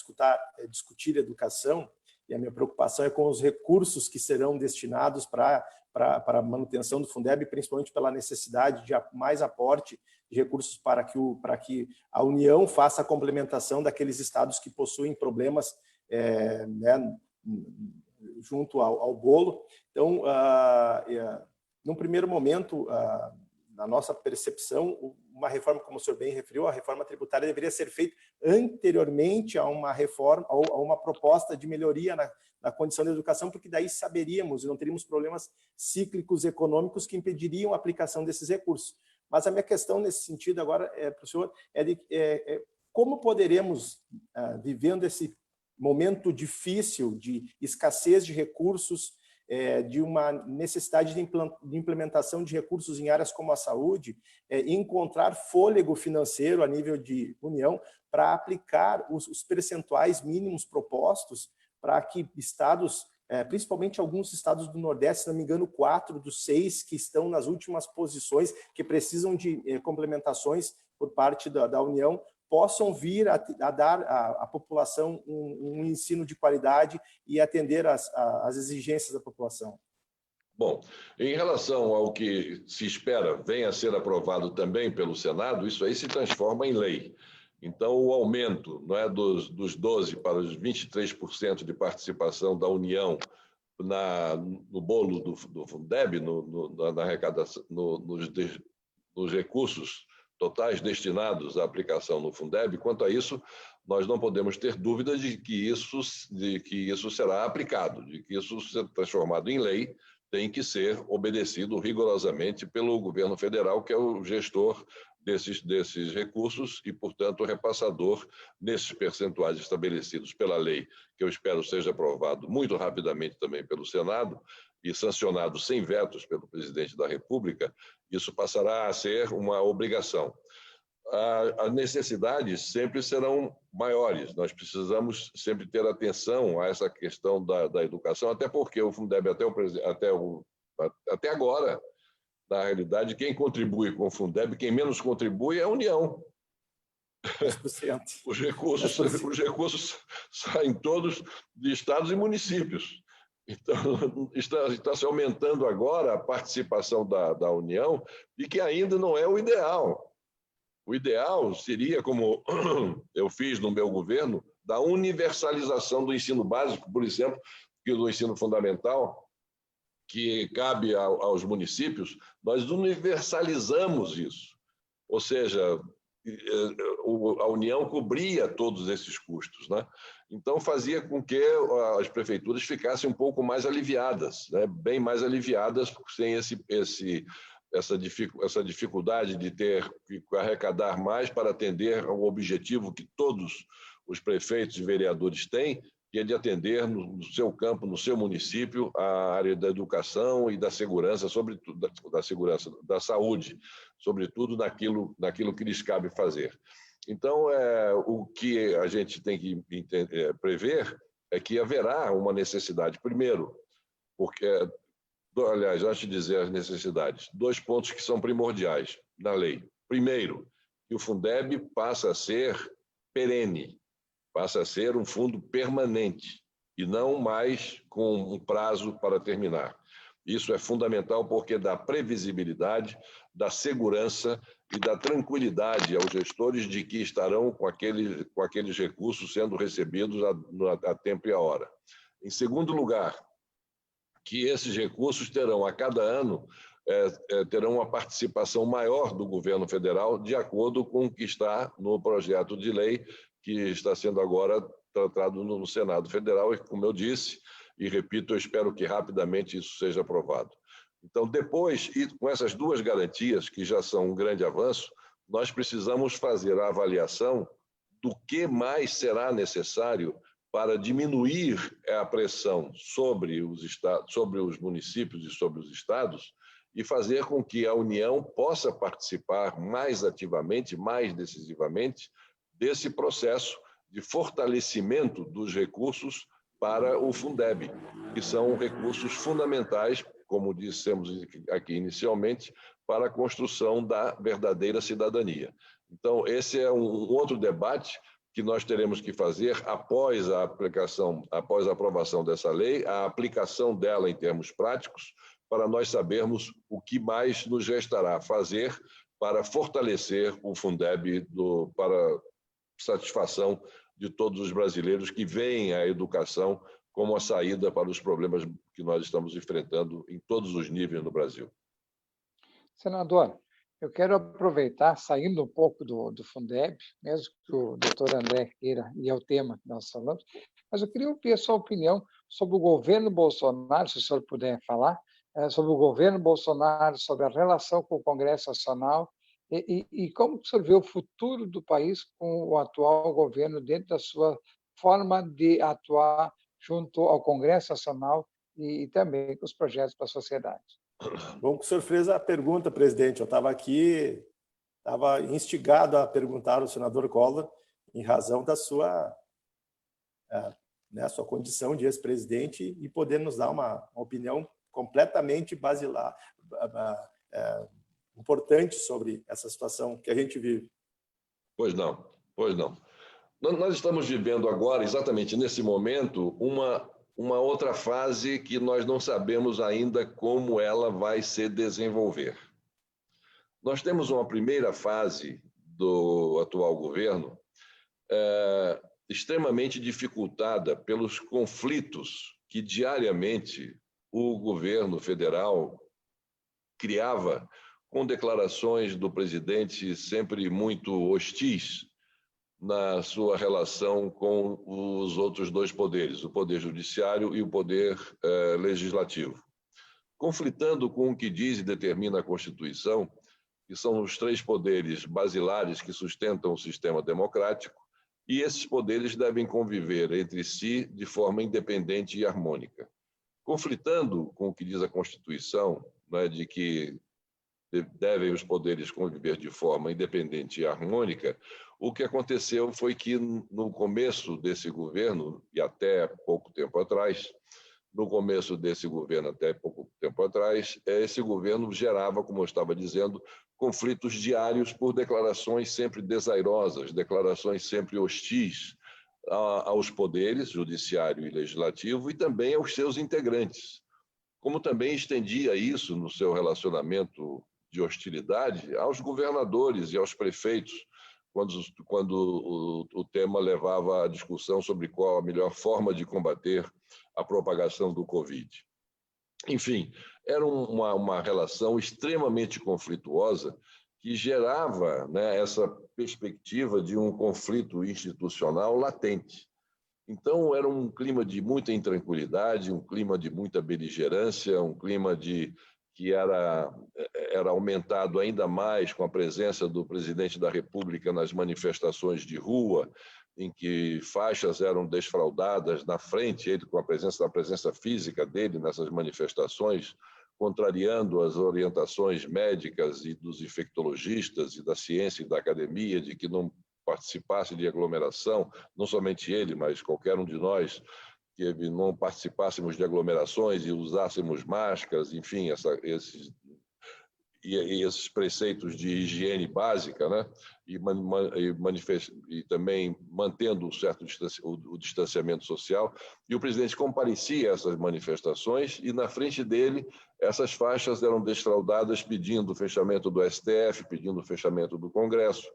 discutir educação, e a minha preocupação é com os recursos que serão destinados para a manutenção do Fundeb, principalmente pela necessidade de mais aporte de recursos para que a União faça a complementação daqueles estados que possuem problemas né, junto ao bolo. Então, num primeiro momento, na nossa percepção, uma reforma, como o senhor bem referiu, a reforma tributária deveria ser feita anteriormente a uma reforma, a uma proposta de melhoria na condição da educação, porque daí saberíamos e não teríamos problemas cíclicos econômicos que impediriam a aplicação desses recursos. Mas a minha questão nesse sentido agora para o senhor é como poderemos, vivendo esse momento difícil de escassez de recursos, de uma necessidade de implementação de recursos em áreas como a saúde, encontrar fôlego financeiro a nível de União para aplicar os percentuais mínimos propostos para que estados, principalmente alguns estados do Nordeste, se não me engano, 4 dos 6 que estão nas últimas posições, que precisam de complementações por parte da União, possam vir a dar à população um ensino de qualidade e atender às exigências da população. Bom, em relação ao que se espera venha a ser aprovado também pelo Senado, isso aí se transforma em lei. Então, o aumento, não é, dos 12% para os 23% de participação da União no bolo do Fundeb, na arrecadação, nos recursos totais destinados à aplicação no Fundeb, quanto a isso, nós não podemos ter dúvida de que isso será aplicado, de que isso será transformado em lei, tem que ser obedecido rigorosamente pelo governo federal, que é o gestor desses recursos e, portanto, o repassador nesses percentuais estabelecidos pela lei, que eu espero seja aprovado muito rapidamente também pelo Senado e sancionado sem vetos pelo presidente da República, isso passará a ser uma obrigação. As necessidades sempre serão maiores, nós precisamos sempre ter atenção a essa questão da educação, até porque o Fundeb, até agora, na realidade, quem contribui com o Fundeb, quem menos contribui é a União. 10%. Os recursos saem todos de estados e municípios. Então, está se aumentando agora a participação da União, e que ainda não é o ideal. O ideal seria, como eu fiz no meu governo, da universalização do ensino básico, por exemplo, e do ensino fundamental, que cabe aos municípios, nós universalizamos isso. Ou seja, a União cobria todos esses custos, né? Então, fazia com que as prefeituras ficassem um pouco mais aliviadas, né? Bem mais aliviadas, sem essa dificuldade de ter que arrecadar mais para atender ao objetivo que todos os prefeitos e vereadores têm, que é de atender no seu campo, no seu município, a área da educação e da segurança, sobretudo da segurança, da saúde, sobretudo naquilo que lhes cabe fazer. Então, o que a gente tem que prever é que haverá uma necessidade, primeiro, porque, aliás, antes de dizer as necessidades, 2 pontos que são primordiais na lei. Primeiro, que o Fundeb passa a ser perene, passa a ser um fundo permanente e não mais com um prazo para terminar. Isso é fundamental porque dá previsibilidade, dá segurança e dá tranquilidade aos gestores de que estarão com aqueles recursos sendo recebidos a tempo e a hora. Em segundo lugar, que esses recursos terão a cada ano terão uma participação maior do governo federal, de acordo com o que está no projeto de lei que está sendo agora tratado no Senado Federal, e, como eu disse, e repito, eu espero que rapidamente isso seja aprovado. Então, depois, e com essas 2 garantias, que já são um grande avanço, nós precisamos fazer a avaliação do que mais será necessário para diminuir a pressão sobre os municípios e sobre os estados e fazer com que a União possa participar mais ativamente, mais decisivamente, desse processo de fortalecimento dos recursos para o Fundeb, que são recursos fundamentais, como dissemos aqui inicialmente, para a construção da verdadeira cidadania. Então, esse é um outro debate que nós teremos que fazer após a aprovação dessa lei, a aplicação dela em termos práticos, para nós sabermos o que mais nos restará fazer para fortalecer o Fundeb para satisfação de todos os brasileiros que veem a educação como a saída para os problemas que nós estamos enfrentando em todos os níveis no Brasil. Senador, eu quero aproveitar, saindo um pouco do Fundeb, mesmo que o doutor André queira, e é o tema que nós falamos, mas eu queria ouvir a sua opinião sobre o governo Bolsonaro, se o senhor puder falar, sobre o governo Bolsonaro, sobre a relação com o Congresso Nacional, e como o senhor vê o futuro do país com o atual governo dentro da sua forma de atuar junto ao Congresso Nacional e também com os projetos para a sociedade? Bom que o senhor fez a pergunta, presidente. Eu estava instigado a perguntar ao senador Collor em razão da sua condição de ex-presidente e poder nos dar uma opinião completamente basilar, importante sobre essa situação que a gente vive. Pois não, pois não. Nós estamos vivendo agora, exatamente nesse momento, uma outra fase que nós não sabemos ainda como ela vai se desenvolver. Nós temos uma primeira fase do atual governo extremamente dificultada pelos conflitos que diariamente o governo federal criava, com declarações do presidente sempre muito hostis na sua relação com os outros dois poderes, o poder judiciário e o poder legislativo. Conflitando com o que diz e determina a Constituição, que são os três poderes basilares que sustentam o sistema democrático, e esses poderes devem conviver entre si de forma independente e harmônica. Conflitando com o que diz a Constituição, né, de que devem os poderes conviver de forma independente e harmônica, o que aconteceu foi que, no começo desse governo, e até pouco tempo atrás, esse governo gerava, como eu estava dizendo, conflitos diários por declarações sempre desairosas, declarações sempre hostis aos poderes, judiciário e legislativo, e também aos seus integrantes. Como também estendia isso no seu relacionamento de hostilidade aos governadores e aos prefeitos, quando o tema levava à discussão sobre qual a melhor forma de combater a propagação do Covid. Enfim, era uma relação extremamente conflituosa que gerava, né, essa perspectiva de um conflito institucional latente. Então, era um clima de muita intranquilidade, um clima de muita beligerância, um clima que era aumentado ainda mais com a presença do presidente da República nas manifestações de rua, em que faixas eram desfraldadas na frente, ele com a presença física dele nessas manifestações, contrariando as orientações médicas e dos infectologistas e da ciência e da academia de que não participasse de aglomeração, não somente ele, mas qualquer um de nós, que não participássemos de aglomerações e usássemos máscaras, enfim, esses preceitos de higiene básica, né? E também mantendo o distanciamento social. E o presidente comparecia a essas manifestações e, na frente dele, essas faixas eram desfraldadas pedindo o fechamento do STF, pedindo o fechamento do Congresso,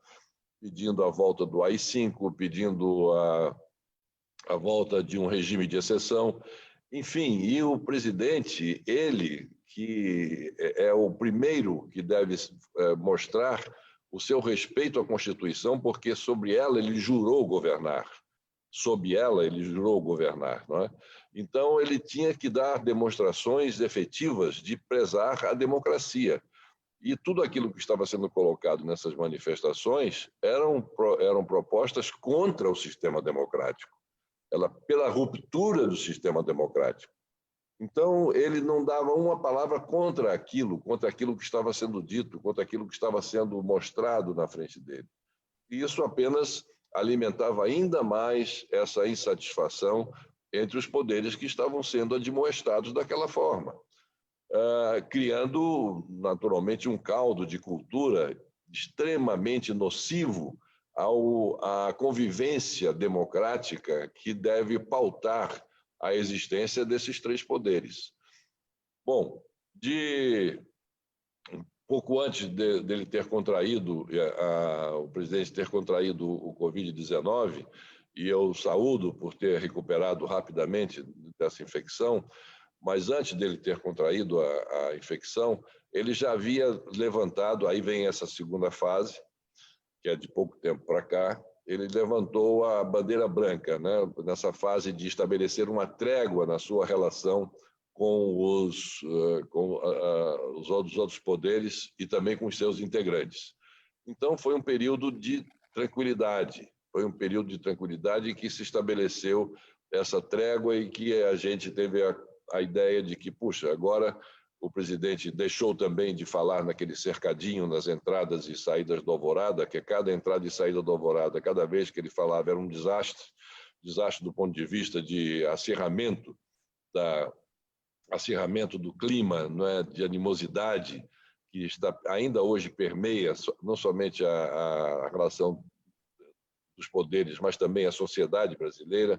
pedindo a volta do AI-5, pedindo a volta de um regime de exceção. Enfim, e o presidente, ele que é o primeiro que deve mostrar o seu respeito à Constituição, porque sobre ela ele jurou governar. Sob ela ele jurou governar, não é? Então ele tinha que dar demonstrações efetivas de prezar a democracia. E tudo aquilo que estava sendo colocado nessas manifestações eram propostas contra o sistema democrático, pela ruptura do sistema democrático. Então, ele não dava uma palavra contra aquilo que estava sendo dito, contra aquilo que estava sendo mostrado na frente dele. E isso apenas alimentava ainda mais essa insatisfação entre os poderes que estavam sendo admoestados daquela forma, criando, naturalmente, um caldo de cultura extremamente nocivo à convivência democrática que deve pautar a existência desses três poderes. Bom, pouco antes dele ter contraído, o presidente ter contraído o Covid-19, e eu saúdo por ter recuperado rapidamente dessa infecção, mas antes dele ter contraído a infecção, ele já havia levantado, aí vem essa segunda fase, que é de pouco tempo para cá, ele levantou a bandeira branca, né, nessa fase de estabelecer uma trégua na sua relação com os outros poderes e também com os seus integrantes. Então, foi um período de tranquilidade, em que se estabeleceu essa trégua e que a gente teve a ideia de que, puxa, agora o presidente deixou também de falar naquele cercadinho nas entradas e saídas do Alvorada, que cada entrada e saída do Alvorada, cada vez que ele falava, era um desastre do ponto de vista de acirramento do clima, não é, de animosidade, que ainda hoje permeia não somente a relação dos poderes, mas também a sociedade brasileira.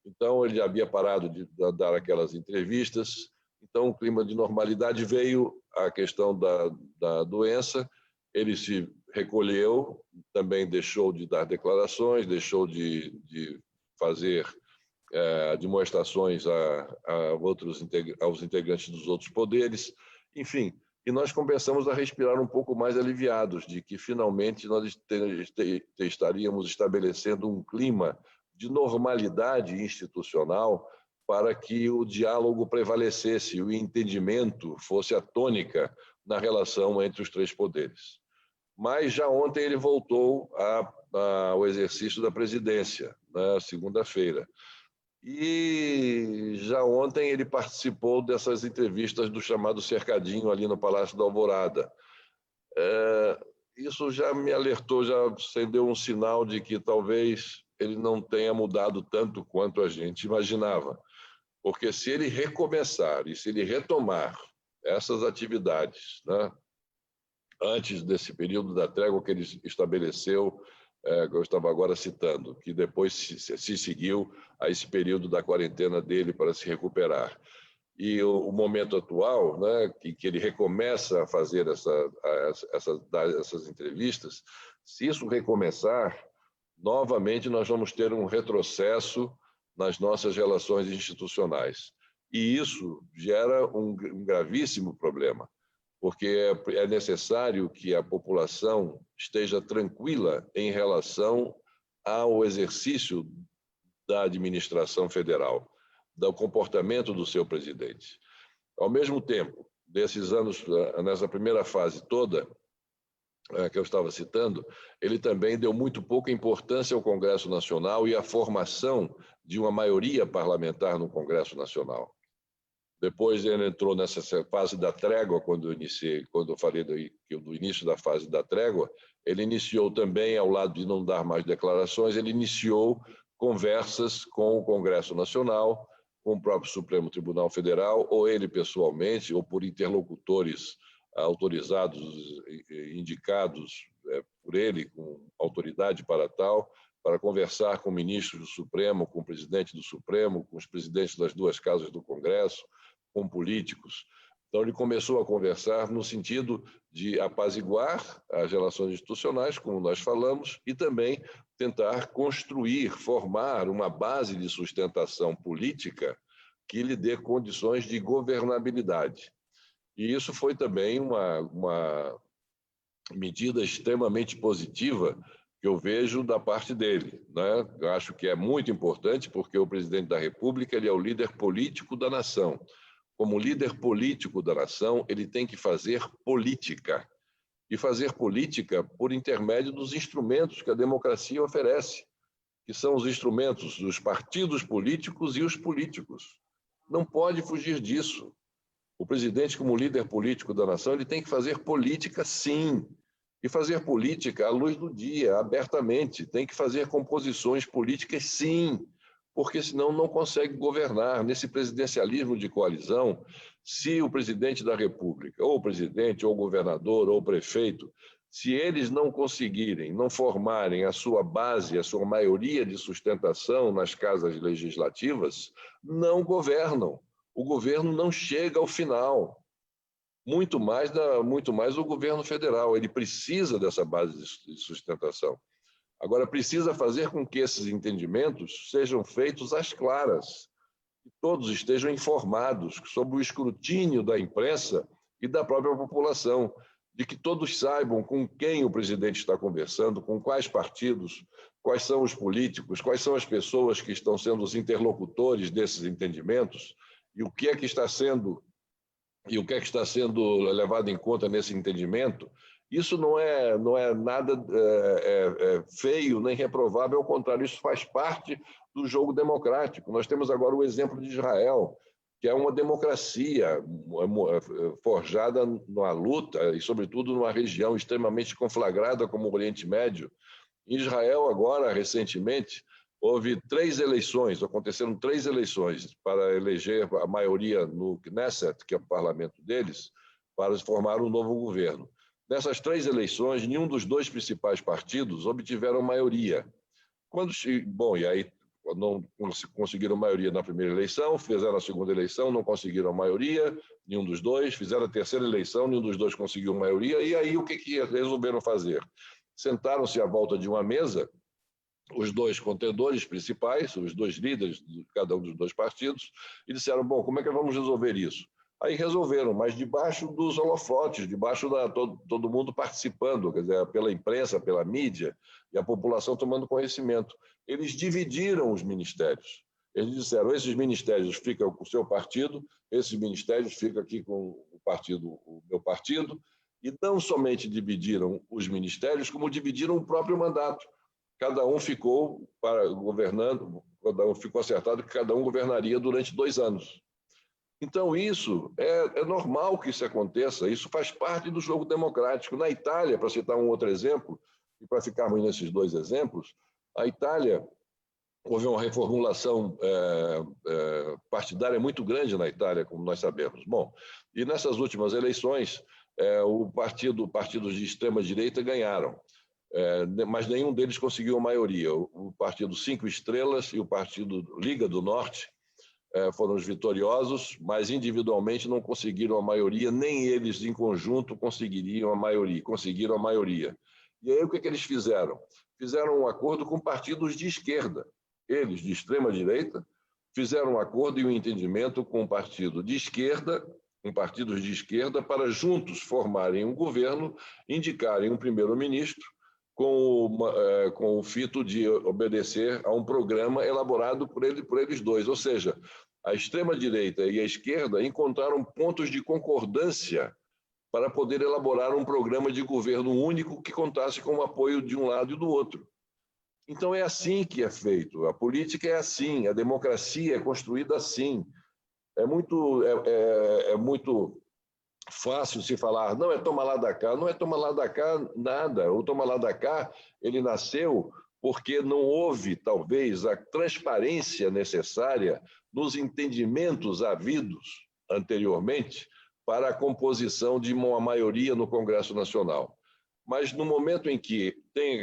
Então, ele havia parado de dar aquelas entrevistas. Então, o clima de normalidade veio a questão da doença, ele se recolheu, também deixou de dar declarações, deixou de fazer demonstrações aos integrantes dos outros poderes, enfim. E nós começamos a respirar um pouco mais aliviados de que, finalmente, nós estaríamos estabelecendo um clima de normalidade institucional para que o diálogo prevalecesse e o entendimento fosse a tônica na relação entre os três poderes. Mas já ontem ele voltou ao exercício da presidência, na segunda-feira. E já ontem ele participou dessas entrevistas do chamado Cercadinho ali no Palácio da Alvorada. Isso já me alertou, já acendeu um sinal de que talvez ele não tenha mudado tanto quanto a gente imaginava. Porque se ele recomeçar e se ele retomar essas atividades, né, antes desse período da trégua que ele estabeleceu, que eu estava agora citando, que depois se seguiu a esse período da quarentena dele para se recuperar. E o momento atual, né, que ele recomeça a fazer essas entrevistas, se isso recomeçar, novamente nós vamos ter um retrocesso nas nossas relações institucionais. E isso gera um gravíssimo problema, porque é necessário que a população esteja tranquila em relação ao exercício da administração federal, do comportamento do seu presidente. Ao mesmo tempo, desses anos, nessa primeira fase toda, que eu estava citando, ele também deu muito pouca importância ao Congresso Nacional e à formação de uma maioria parlamentar no Congresso Nacional. Depois ele entrou nessa fase da trégua, quando eu falei do início da fase da trégua, ele iniciou também, ao lado de não dar mais declarações, ele iniciou conversas com o Congresso Nacional, com o próprio Supremo Tribunal Federal, ou ele pessoalmente, ou por interlocutores autorizados, indicados por ele, com autoridade para tal, para conversar com ministros do Supremo, com o presidente do Supremo, com os presidentes das duas casas do Congresso, com políticos. Então, ele começou a conversar no sentido de apaziguar as relações institucionais, como nós falamos, e também tentar construir, formar uma base de sustentação política que lhe dê condições de governabilidade. E isso foi também uma medida extremamente positiva que eu vejo da parte dele, né? Eu acho que é muito importante, porque o presidente da República ele é o líder político da nação. Como líder político da nação, ele tem que fazer política. E fazer política por intermédio dos instrumentos que a democracia oferece, que são os instrumentos dos partidos políticos e os políticos. Não pode fugir disso. O presidente, como líder político da nação, ele tem que fazer política, sim. E fazer política à luz do dia, abertamente. Tem que fazer composições políticas, sim, porque senão não consegue governar. Nesse presidencialismo de coalizão, se o presidente da República, ou o presidente, ou o governador, ou o prefeito, se eles não conseguirem, não formarem a sua base, a sua maioria de sustentação nas casas legislativas, não governam. O governo não chega ao final. Muito mais o governo federal. Ele precisa dessa base de sustentação. Agora, precisa fazer com que esses entendimentos sejam feitos às claras, que todos estejam informados, sob o escrutínio da imprensa e da própria população, de que todos saibam com quem o presidente está conversando, com quais partidos, quais são os políticos, quais são as pessoas que estão sendo os interlocutores desses entendimentos e o que é que está sendo levado em conta nesse entendimento. Isso não é nada feio nem reprovável, ao contrário, isso faz parte do jogo democrático. Nós temos agora o exemplo de Israel, que é uma democracia forjada na luta e, sobretudo, numa região extremamente conflagrada como o Oriente Médio. Em Israel, agora, recentemente, aconteceram 3 eleições para eleger a maioria no Knesset, que é o parlamento deles, para formar um novo governo. Nessas 3 eleições, nenhum dos 2 principais partidos obtiveram maioria. E aí não conseguiram maioria na primeira eleição, fizeram a segunda eleição, não conseguiram maioria, nenhum dos dois, fizeram a terceira eleição, nenhum dos dois conseguiu maioria, e aí o que resolveram fazer? Sentaram-se à volta de uma mesa, os dois contendores principais, os dois líderes de cada um dos dois partidos, e disseram, bom, como é que vamos resolver isso? Aí resolveram, mas debaixo dos holofotes, debaixo todo mundo participando, quer dizer, pela imprensa, pela mídia, e a população tomando conhecimento. Eles dividiram os ministérios. Eles disseram, esses ministérios ficam com o seu partido, esses ministérios ficam aqui com o meu partido, e não somente dividiram os ministérios, como dividiram o próprio mandato. Cada um ficou governando, cada um ficou acertado que cada um governaria durante 2 anos. Então, isso é normal que isso aconteça, isso faz parte do jogo democrático. Na Itália, para citar um outro exemplo, e para ficarmos nesses 2 exemplos, a Itália, houve uma reformulação partidária muito grande na Itália, como nós sabemos. Bom, e nessas últimas eleições, partidos de extrema-direita ganharam, mas nenhum deles conseguiu a maioria. O partido 5 Estrelas e o partido Liga do Norte foram os vitoriosos, mas individualmente não conseguiram a maioria, nem eles em conjunto conseguiram a maioria. E aí o que eles fizeram? Fizeram um acordo com partidos de esquerda. Eles, de extrema-direita, fizeram um acordo e um entendimento com um partido de esquerda, com partidos de esquerda, para juntos formarem um governo, indicarem um primeiro-ministro, com o fito de obedecer a um programa elaborado por eles dois. Ou seja, a extrema-direita e a esquerda encontraram pontos de concordância para poder elaborar um programa de governo único que contasse com o apoio de um lado e do outro. Então, é assim que é feito. A política é assim, a democracia é construída assim. É muito fácil se falar, não é toma lá da cá. Não é toma lá da cá nada. O toma lá da cá, ele nasceu porque não houve, talvez, a transparência necessária nos entendimentos havidos anteriormente para a composição de uma maioria no Congresso Nacional. Mas no momento em que tem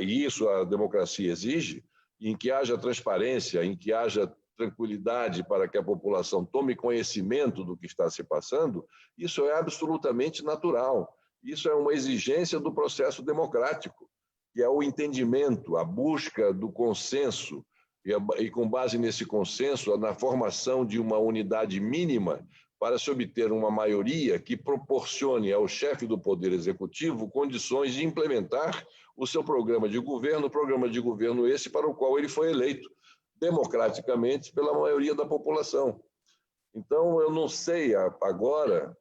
isso, a democracia exige, em que haja transparência, em que haja tranquilidade para que a população tome conhecimento do que está se passando, isso é absolutamente natural. Isso é uma exigência do processo democrático, que é o entendimento, a busca do consenso, e com base nesse consenso, na formação de uma unidade mínima para se obter uma maioria que proporcione ao chefe do Poder Executivo condições de implementar o seu programa de governo esse para o qual ele foi eleito democraticamente pela maioria da população. Então, eu não sei agora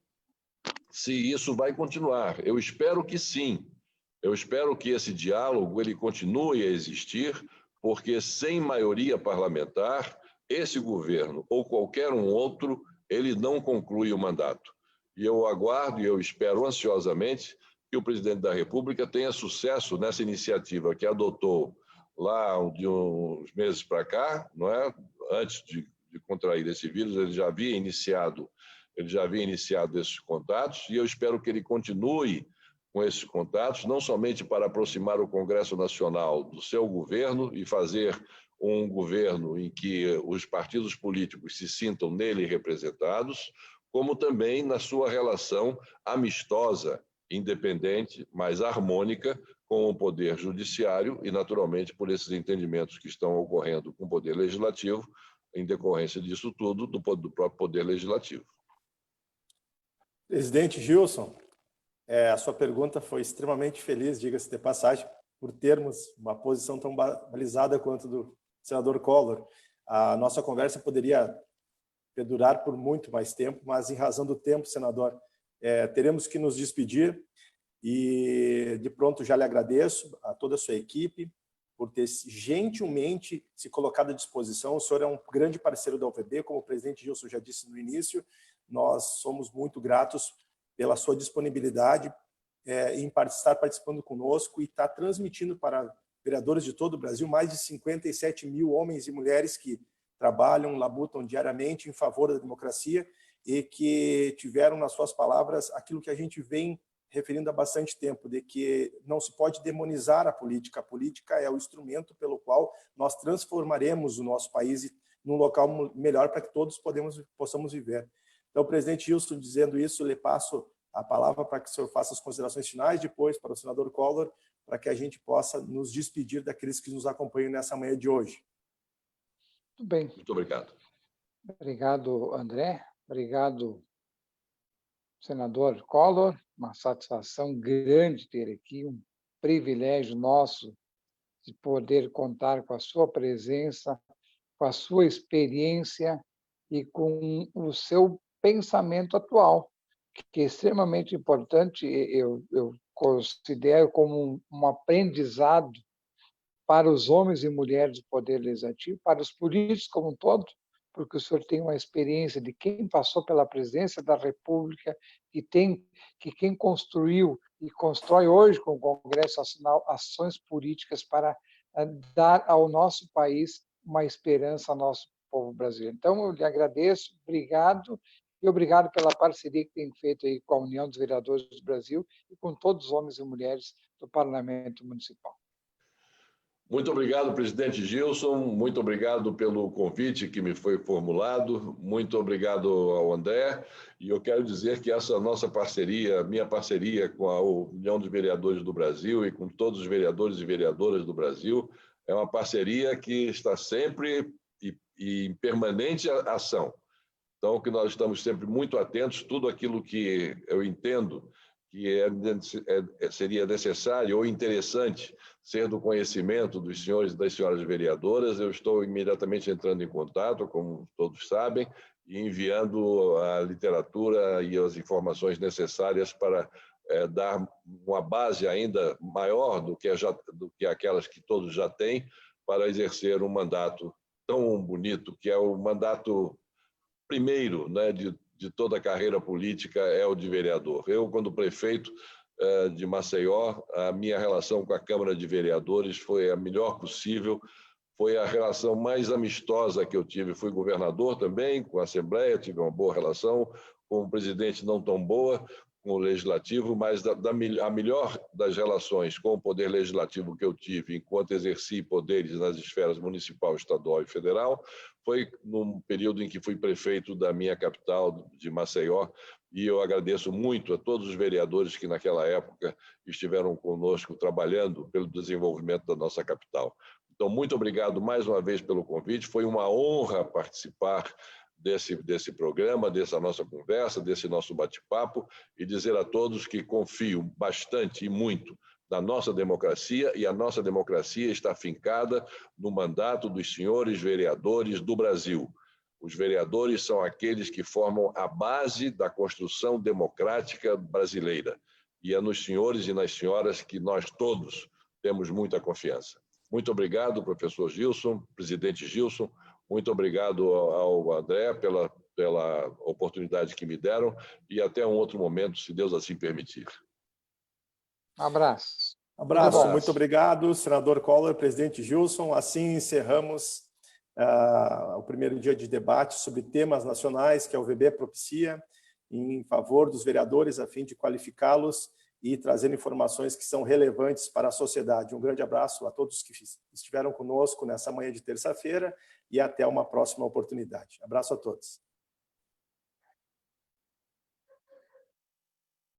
se isso vai continuar. Eu espero que sim. Eu espero que esse diálogo ele continue a existir, porque sem maioria parlamentar, esse governo ou qualquer um outro, ele não conclui o mandato. E eu aguardo e eu espero ansiosamente que o presidente da República tenha sucesso nessa iniciativa que adotou lá de uns meses para cá, não é? Antes de contrair esse vírus, ele já havia iniciado esses contatos, e eu espero que ele continue com esses contatos, não somente para aproximar o Congresso Nacional do seu governo e fazer um governo em que os partidos políticos se sintam nele representados, como também na sua relação amistosa, independente, mas harmônica com o Poder Judiciário e, naturalmente, por esses entendimentos que estão ocorrendo com o Poder Legislativo, em decorrência disso tudo, do próprio Poder Legislativo. Presidente Gilson, a sua pergunta foi extremamente feliz, diga-se de passagem, por termos uma posição tão balizada quanto do senador Collor. A nossa conversa poderia perdurar por muito mais tempo, mas, em razão do tempo, senador, teremos que nos despedir. E, de pronto, já lhe agradeço a toda a sua equipe por ter gentilmente se colocado à disposição. O senhor é um grande parceiro da UVB, como o presidente Gilson já disse no início. Nós somos muito gratos pela sua disponibilidade em estar participando conosco e estar transmitindo para vereadores de todo o Brasil, mais de 57 mil homens e mulheres que trabalham, labutam diariamente em favor da democracia e que tiveram nas suas palavras aquilo que a gente vem referindo há bastante tempo, de que não se pode demonizar a política. A política é o instrumento pelo qual nós transformaremos o nosso país num local melhor para que todos possamos viver. Então, presidente Gilson, dizendo isso, lhe passo a palavra para que o senhor faça as considerações finais, depois para o senador Collor, para que a gente possa nos despedir daqueles que nos acompanham nessa manhã de hoje. Muito bem. Muito obrigado. Obrigado, André. Obrigado, senador Collor. Uma satisfação grande ter aqui, um privilégio nosso de poder contar com a sua presença, com a sua experiência e com o seu pensamento atual, que é extremamente importante. Eu considero como um aprendizado para os homens e mulheres do Poder Legislativo, para os políticos como um todo, porque o senhor tem uma experiência de quem passou pela presidência da República, que quem construiu e constrói hoje com o Congresso Nacional ações políticas para dar ao nosso país uma esperança ao nosso povo brasileiro. Então, eu lhe agradeço, obrigado, e obrigado pela parceria que tem feito aí com a União dos Vereadores do Brasil e com todos os homens e mulheres do Parlamento Municipal. Muito obrigado, presidente Gilson, muito obrigado pelo convite que me foi formulado, muito obrigado ao André, e eu quero dizer que essa nossa parceria, minha parceria com a União dos Vereadores do Brasil e com todos os vereadores e vereadoras do Brasil, é uma parceria que está sempre em permanente ação. Então, que nós estamos sempre muito atentos, tudo aquilo que eu entendo que seria necessário ou interessante ser do conhecimento dos senhores e das senhoras vereadoras, eu estou imediatamente entrando em contato, como todos sabem, e enviando a literatura e as informações necessárias para dar uma base ainda maior do que aquelas que todos já têm, para exercer um mandato tão bonito, que é o mandato primeiro, né, de toda a carreira política, é o de vereador. Eu, quando prefeito de Maceió, a minha relação com a Câmara de Vereadores foi a melhor possível, foi a relação mais amistosa que eu tive. Fui governador também, com a Assembleia, tive uma boa relação, com o presidente não tão boa, com o Legislativo, mas a melhor das relações com o Poder Legislativo que eu tive enquanto exerci poderes nas esferas municipal, estadual e federal foi num período em que fui prefeito da minha capital, de Maceió, e eu agradeço muito a todos os vereadores que naquela época estiveram conosco trabalhando pelo desenvolvimento da nossa capital. Então, muito obrigado mais uma vez pelo convite, foi uma honra participar desse programa, dessa nossa conversa, desse nosso bate-papo, e dizer a todos que confio bastante e muito na nossa democracia, e a nossa democracia está fincada no mandato dos senhores vereadores do Brasil. Os vereadores são aqueles que formam a base da construção democrática brasileira. E é nos senhores e nas senhoras que nós todos temos muita confiança. Muito obrigado, professor Gilson, presidente Gilson. Muito obrigado ao André pela oportunidade que me deram e até um outro momento, se Deus assim permitir. Um abraço. Abraço, muito obrigado, senador Collor, presidente Gilson. Assim encerramos o primeiro dia de debate sobre temas nacionais que a UVB propicia em favor dos vereadores, a fim de qualificá-los e trazer informações que são relevantes para a sociedade. Um grande abraço a todos que estiveram conosco nessa manhã de terça-feira e até uma próxima oportunidade. Abraço a todos.